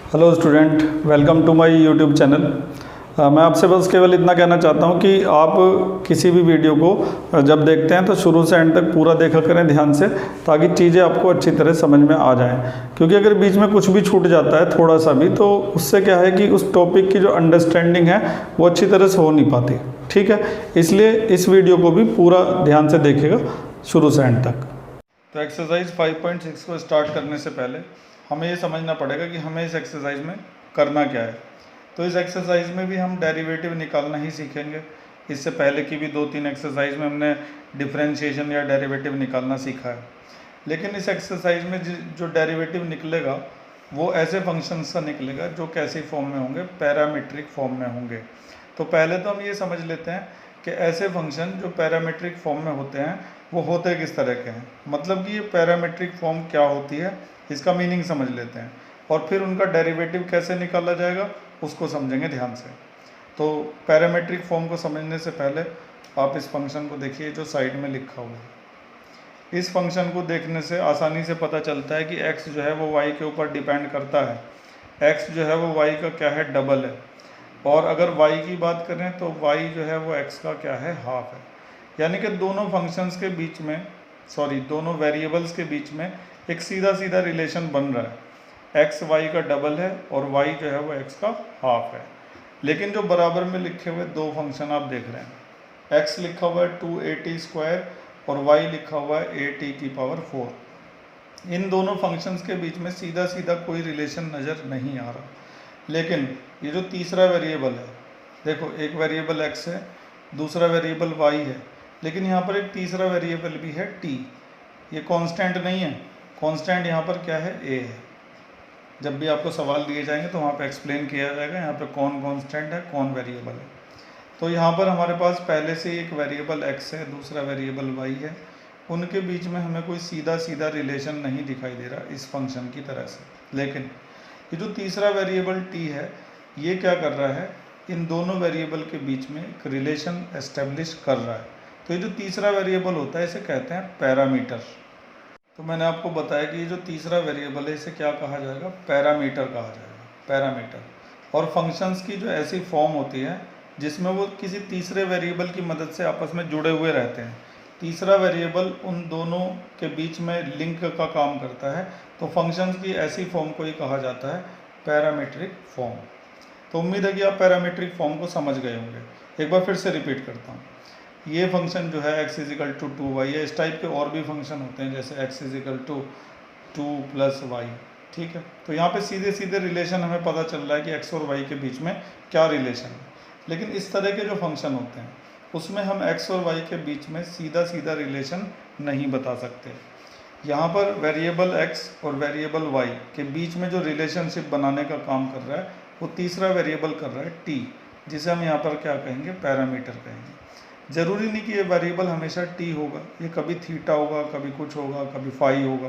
Hello student, welcome to my YouTube channel. मैं आपसे बस केवल इतना कहना चाहता हूं कि आप किसी भी वीडियो को जब देखते हैं तो शुरू से एंड तक पूरा देखा करें ध्यान से, ताकि चीज़ें आपको अच्छी तरह समझ में आ जाएं। क्योंकि अगर बीच में कुछ भी छूट जाता है थोड़ा सा भी, तो उससे क्या है कि उस टॉपिक की जो अंडरस्टैंडिंग है वो अच्छी तरह से हो नहीं पाती। ठीक है, इसलिए इस वीडियो को भी पूरा ध्यान से देखिएगा शुरू से एंड तक। तो एक्सरसाइज 5.6 को स्टार्ट करने से पहले हमें ये समझना पड़ेगा कि हमें इस एक्सरसाइज में करना क्या है। तो इस एक्सरसाइज में भी हम डेरिवेटिव निकालना ही सीखेंगे। इससे पहले की भी 2-3 एक्सरसाइज में हमने डिफरेंशिएशन या डेरिवेटिव निकालना सीखा है। लेकिन इस एक्सरसाइज में जो डेरिवेटिव निकलेगा वो ऐसे फंक्शंस का निकलेगा जो कैसी फॉर्म में होंगे, पैरामीट्रिक फॉर्म में होंगे। तो पहले तो हम ये समझ लेते हैं कि ऐसे फंक्शन जो पैरामीट्रिक फॉर्म में होते हैं वो होते किस तरह के हैं। मतलब कि ये पैरामीट्रिक फॉर्म क्या होती है, इसका मीनिंग समझ लेते हैं, और फिर उनका डेरिवेटिव कैसे निकाला जाएगा उसको समझेंगे ध्यान से। तो पैरामीट्रिक फॉर्म को समझने से पहले आप इस फंक्शन को देखिए जो साइड में लिखा हुआ है। इस फंक्शन को देखने से आसानी से पता चलता है कि x जो है वो y के ऊपर डिपेंड करता है। x जो है वो y का क्या है, डबल है। और अगर y की बात करें तो y जो है वो x का क्या है, हाफ है। यानी कि दोनों फंक्शंस के बीच में, दोनों वेरिएबल्स के बीच में एक सीधा सीधा रिलेशन बन रहा है। x y का डबल है और y जो है वो x का हाफ है। लेकिन जो बराबर में लिखे हुए दो फंक्शन आप देख रहे हैं, x लिखा हुआ है 2at² और y लिखा हुआ है at⁴। इन दोनों फंक्शंस के बीच में सीधा सीधा कोई रिलेशन नज़र नहीं आ रहा। लेकिन ये जो तीसरा वेरिएबल है, देखो एक वेरिएबल x है, दूसरा वेरिएबल y है, लेकिन यहाँ पर एक तीसरा वेरिएबल भी है t। ये कांस्टेंट नहीं है, कांस्टेंट यहाँ पर क्या है, a है। जब भी आपको सवाल दिए जाएंगे तो वहाँ पे एक्सप्लेन किया जाएगा यहाँ पे कौन कांस्टेंट है, कौन वेरिएबल है। तो यहाँ पर हमारे पास पहले से एक वेरिएबल x है, दूसरा वेरिएबल y है। उनके बीच में हमें कोई सीधा सीधा रिलेशन नहीं दिखाई दे रहा इस फंक्शन की तरह से। लेकिन ये जो तीसरा वेरिएबल t है, ये क्या कर रहा है, इन दोनों वेरिएबल के बीच में एक रिलेशन एस्टेब्लिश कर रहा है। तो ये जो तीसरा वेरिएबल होता है इसे कहते हैं पैरामीटर। तो मैंने आपको बताया कि ये जो तीसरा वेरिएबल है इसे क्या कहा जाएगा, पैरामीटर कहा जाएगा, पैरामीटर। और फंक्शंस की जो ऐसी फॉर्म होती है जिसमें वो किसी तीसरे वेरिएबल की मदद से आपस में जुड़े हुए रहते हैं, तीसरा वेरिएबल उन दोनों के बीच में लिंक का काम करता है, तो फंक्शंस की ऐसी फॉर्म को ही कहा जाता है पैरामीट्रिक फॉर्म। तो उम्मीद है कि आप पैरामीट्रिक फॉर्म को समझ गए होंगे। एक बार फिर से रिपीट करता हूँ। ये फंक्शन जो है x = 2y है। इस टाइप के और भी फंक्शन होते हैं जैसे x = 2 + y। ठीक है, तो यहाँ पे सीधे सीधे रिलेशन हमें पता चल रहा है कि x और y के बीच में क्या रिलेशन है। लेकिन इस तरह के जो फंक्शन होते हैं उसमें हम x और y के बीच में सीधा सीधा रिलेशन नहीं बता सकते। यहाँ पर वेरिएबल x और वेरिएबल y के बीच में जो रिलेशनशिप बनाने का काम कर रहा है वो तीसरा वेरिएबल कर रहा है t, जिसे हम यहाँ पर क्या कहेंगे, पैरामीटर कहेंगे। ज़रूरी नहीं कि ये वेरिएबल हमेशा t होगा, ये कभी थीटा होगा, कभी कुछ होगा, कभी फाई होगा।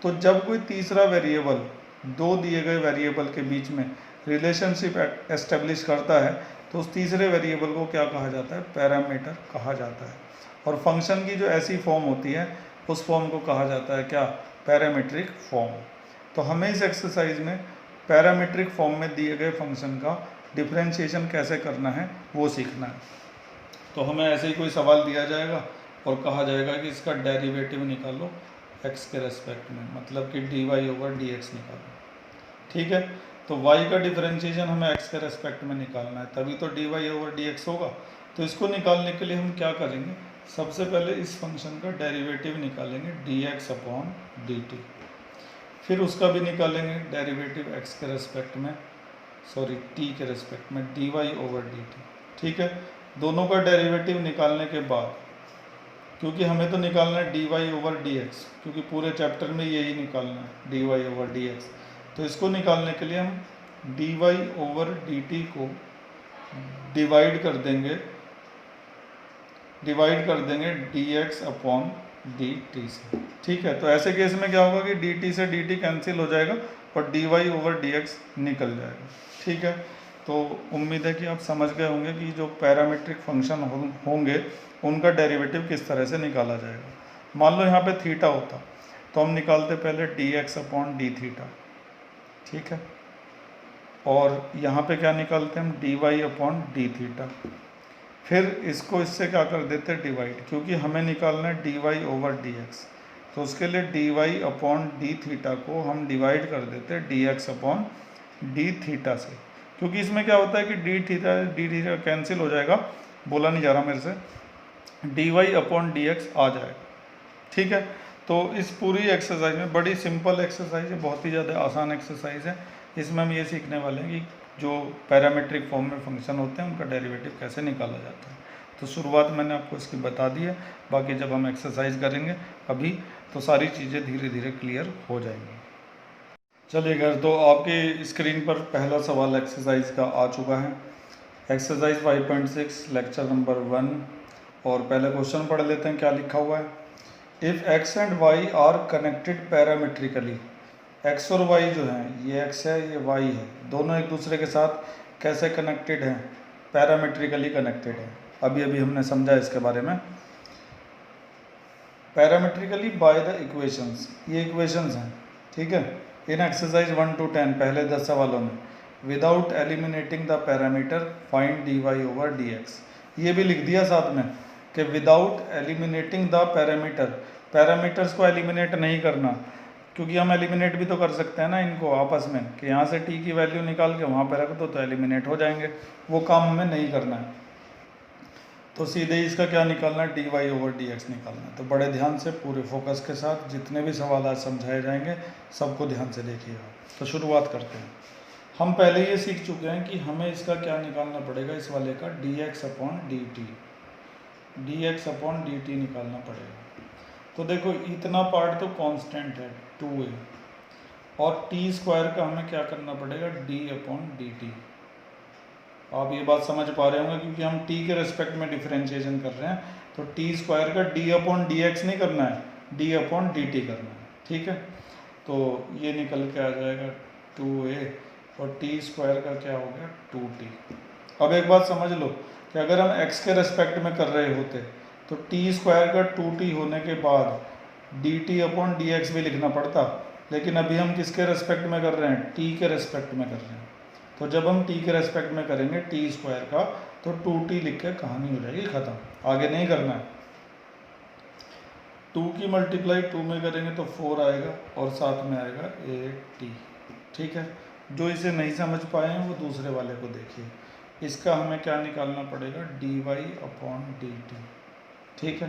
तो जब कोई तीसरा वेरिएबल दो दिए गए वेरिएबल के बीच में रिलेशनशिप एस्टेब्लिश करता है तो उस तीसरे वेरिएबल को क्या कहा जाता है, पैरामीटर कहा जाता है। और फंक्शन की जो ऐसी फॉर्म होती है उस फॉर्म को कहा जाता है क्या, पैरामीट्रिक फॉर्म। तो हमें इस एक्सरसाइज में पैरामीट्रिक फॉर्म में दिए गए फंक्शन का डिफरेंशिएशन कैसे करना है वो सीखना है। तो हमें ऐसे ही कोई सवाल दिया जाएगा और कहा जाएगा कि इसका डेरिवेटिव निकालो x के रेस्पेक्ट में, मतलब कि dy/dx निकालो। ठीक है, तो y का डिफरेंशिएशन हमें x के रेस्पेक्ट में निकालना है, तभी तो dy/dx होगा। तो इसको निकालने के लिए हम क्या करेंगे, सबसे पहले इस फंक्शन का डेरिवेटिव निकालेंगे dx/dt। फिर उसका भी निकालेंगे डेरिवेटिव x के रेस्पेक्ट में, t के रेस्पेक्ट में, dy/dt। ठीक है, दोनों का डेरिवेटिव निकालने के बाद, क्योंकि हमें तो निकालना है dy/dx, क्योंकि पूरे चैप्टर में यही निकालना है dy/dx, तो इसको निकालने के लिए हम dy/dt को डिवाइड कर देंगे dx/dt से। ठीक है, तो ऐसे केस में क्या होगा कि dt से dt कैंसिल हो जाएगा और dy/dx निकल जाएगा। ठीक है, तो उम्मीद है कि आप समझ गए होंगे कि जो पैरामीट्रिक फंक्शन होंगे उनका डेरिवेटिव किस तरह से निकाला जाएगा। मान लो यहाँ पे थीटा होता तो हम निकालते पहले dx/dθ। ठीक है, और यहाँ पे क्या निकालते हैं हम, dy अपॉन डी थीटा। फिर इसको इससे क्या कर देते हैं, डिवाइड, क्योंकि हमें निकालना है dy ओवर dx। तो उसके लिए dy अपॉन डी थीटा को हम डिवाइड कर देते हैं dx अपॉन डी थीटा से, क्योंकि इसमें क्या होता है कि डी थीटा कैंसिल हो जाएगा, बोला नहीं जा रहा मेरे से, dy अपॉन dx आ जाएगा। ठीक है, तो इस पूरी एक्सरसाइज में, बड़ी सिंपल एक्सरसाइज है, बहुत ही ज़्यादा आसान एक्सरसाइज है, इसमें हम ये सीखने वाले हैं कि जो पैरामीट्रिक फॉर्म में फंक्शन होते हैं उनका डेरिवेटिव कैसे निकाला जाता है। तो शुरुआत मैंने आपको इसकी बता दी है, बाकी जब हम एक्सरसाइज करेंगे अभी तो सारी चीज़ें धीरे धीरे क्लियर हो जाएंगी। चलिए घर, तो आपकी स्क्रीन पर पहला सवाल एक्सरसाइज का आ चुका है, एक्सरसाइज 5.6 लेक्चर नंबर 1। और पहले क्वेश्चन पढ़ लेते हैं क्या लिखा हुआ है। If x and y are connected parametrically, x और y जो हैं, ये x है ये y है, दोनों एक दूसरे के साथ कैसे कनेक्टेड हैं, पैरामीट्रिकली कनेक्टेड है। अभी अभी हमने समझा इसके बारे में। पैरामीट्रिकली बाय द इक्वेशंस, ये इक्वेशंस हैं, ठीक है। इन एक्सरसाइज 1 to 10 पहले 10 सवालों में, without eliminating the parameter find dy over dx। ये भी लिख दिया साथ में कि without eliminating the parameter, parameters को एलिमिनेट नहीं करना, क्योंकि हम एलिमिनेट भी तो कर सकते हैं ना इनको आपस में, कि यहाँ से t की वैल्यू निकाल के वहाँ पर रख दो तो एलिमिनेट हो जाएंगे, वो काम हमें नहीं करना है। तो सीधे इसका क्या निकालना है, dy ओवर dx निकालना है। तो बड़े ध्यान से पूरे फोकस के साथ जितने भी सवाल आज समझाए जाएंगे सबको ध्यान से देखिएगा। तो शुरुआत करते हैं। हम पहले ये सीख चुके हैं कि हमें इसका क्या निकालना पड़ेगा, इस वाले का dx upon dt, dx upon dt निकालना पड़ेगा। तो देखो इतना पार्ट तो कांस्टेंट है 2a, और t स्क्वायर का हमें क्या करना पड़ेगा, d अपॉन dt। आप ये बात समझ पा रहे होंगे, क्योंकि हम t के रेस्पेक्ट में डिफरेंशिएशन कर रहे हैं, तो t स्क्वायर का d अपॉन dx नहीं करना है, d अपॉन dt करना है, ठीक है। तो ये निकल के आ जाएगा 2a, और t स्क्वायर का क्या हो गया 2t। अब एक बात समझ लो कि अगर हम x के रेस्पेक्ट में कर रहे होते तो t स्क्वायर का 2t होने के बाद dt अपॉन dx भी लिखना पड़ता, लेकिन अभी हम किसके रेस्पेक्ट में कर रहे हैं, t के रेस्पेक्ट में कर रहे हैं। तो जब हम t के रेस्पेक्ट में करेंगे t स्क्वायर का, तो 2t लिख के कहानी हो जाएगी ख़त्म, आगे नहीं करना है। 2 की मल्टीप्लाई 2 में करेंगे तो 4 आएगा, और साथ में आएगा 8t, ठीक है। जो इसे नहीं समझ पाए हैं वो दूसरे वाले को देखिए। इसका हमें क्या निकालना पड़ेगा, dy अपॉन dt, ठीक है,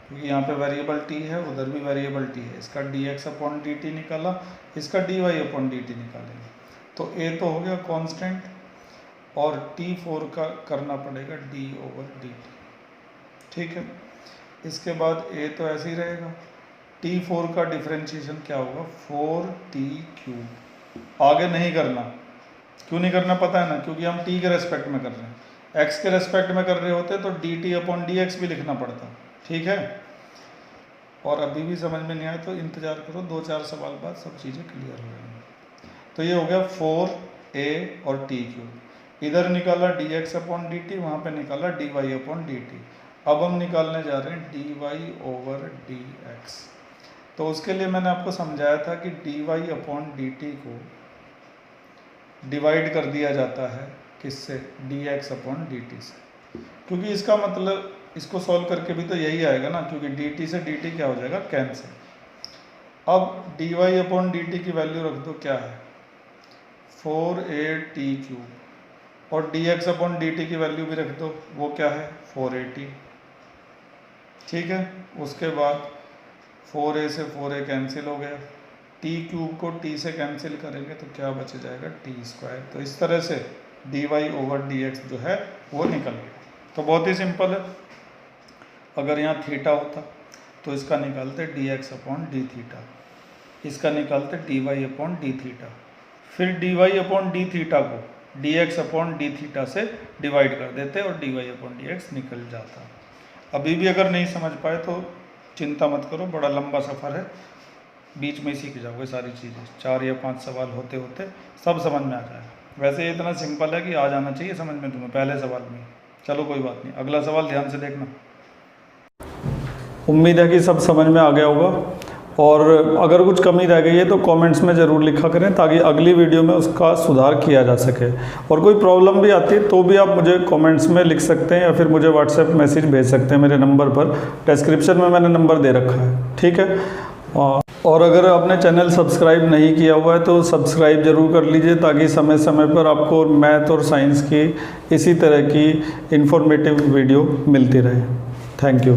क्योंकि यहाँ पे वेरिएबल t है, उधर भी वेरिएबल t है। इसका dx अपॉन dt निकाला, इसका dy अपॉन dt निकालेंगे। तो a तो हो गया कांस्टेंट, और t4 का करना पड़ेगा d ओवर dt, ठीक है। इसके बाद a तो ऐसे ही रहेगा, t4 का डिफरेंशिएशन क्या होगा, 4t³। आगे नहीं करना, क्यों नहीं करना पता है ना, क्योंकि हम t के रेस्पेक्ट में कर रहे हैं। x के रेस्पेक्ट में कर रहे होते तो dt अपॉन dx भी लिखना पड़ता, ठीक है। और अभी भी समझ में नहीं आया तो इंतज़ार करो, 2-4 सवाल बाद सब चीज़ें क्लियर हो जाएंगी। तो ये हो गया 4a और t³। इधर निकाला dx अपॉन dt, वहाँ पे निकाला dy अपॉन dt। अब हम निकालने जा रहे हैं dy ओवर dx। तो उसके लिए मैंने आपको समझाया था कि dy अपॉन dt को डिवाइड कर दिया जाता है किससे, dx अपॉन dt से, क्योंकि इसका मतलब इसको सॉल्व करके भी तो यही आएगा ना, क्योंकि dt से dt क्या हो जाएगा, कैंसिल। अब dy अपॉन dt की वैल्यू रख दो, क्या है 4at³, और dx अपॉन dt की वैल्यू भी रख दो, वो क्या है 4at, ठीक है। उसके बाद 4a से 4a कैंसिल हो गया, t³ को t से कैंसिल करेंगे तो क्या बच जाएगा t²। तो इस तरह से dy ओवर dx जो है वो निकल गया। तो बहुत ही सिंपल है। अगर यहाँ थीटा होता तो इसका निकालते dx अपॉन डी थीटा, इसका निकालते dy अपॉन डी थीटा, फिर dy अपॉन डी थीटा को dx अपॉन डी थीटा से डिवाइड कर देते और dy अपॉन dx निकल जाता। अभी भी अगर नहीं समझ पाए तो चिंता मत करो, बड़ा लंबा सफ़र है, बीच में ही सीख जाओगे सारी चीज़ें। 4 या 5 सवाल होते होते सब समझ में आ जाएगा। वैसे ये इतना सिंपल है कि आ जाना चाहिए समझ में तुम्हें पहले सवाल में। चलो कोई बात नहीं, अगला सवाल ध्यान से देखना। उम्मीद है कि सब समझ में आ गया होगा। और अगर कुछ कमी रह गई है तो कमेंट्स में ज़रूर लिखा करें ताकि अगली वीडियो में उसका सुधार किया जा सके। और कोई प्रॉब्लम भी आती है तो भी आप मुझे कमेंट्स में लिख सकते हैं या फिर मुझे व्हाट्सएप मैसेज भेज सकते हैं मेरे नंबर पर। डिस्क्रिप्शन में मैंने नंबर दे रखा है, ठीक है। और अगर आपने चैनल सब्सक्राइब नहीं किया हुआ है तो सब्सक्राइब ज़रूर कर लीजिए ताकि समय समय पर आपको मैथ और साइंस की इसी तरह की इंफॉर्मेटिव वीडियो मिलती रहे। Thank you.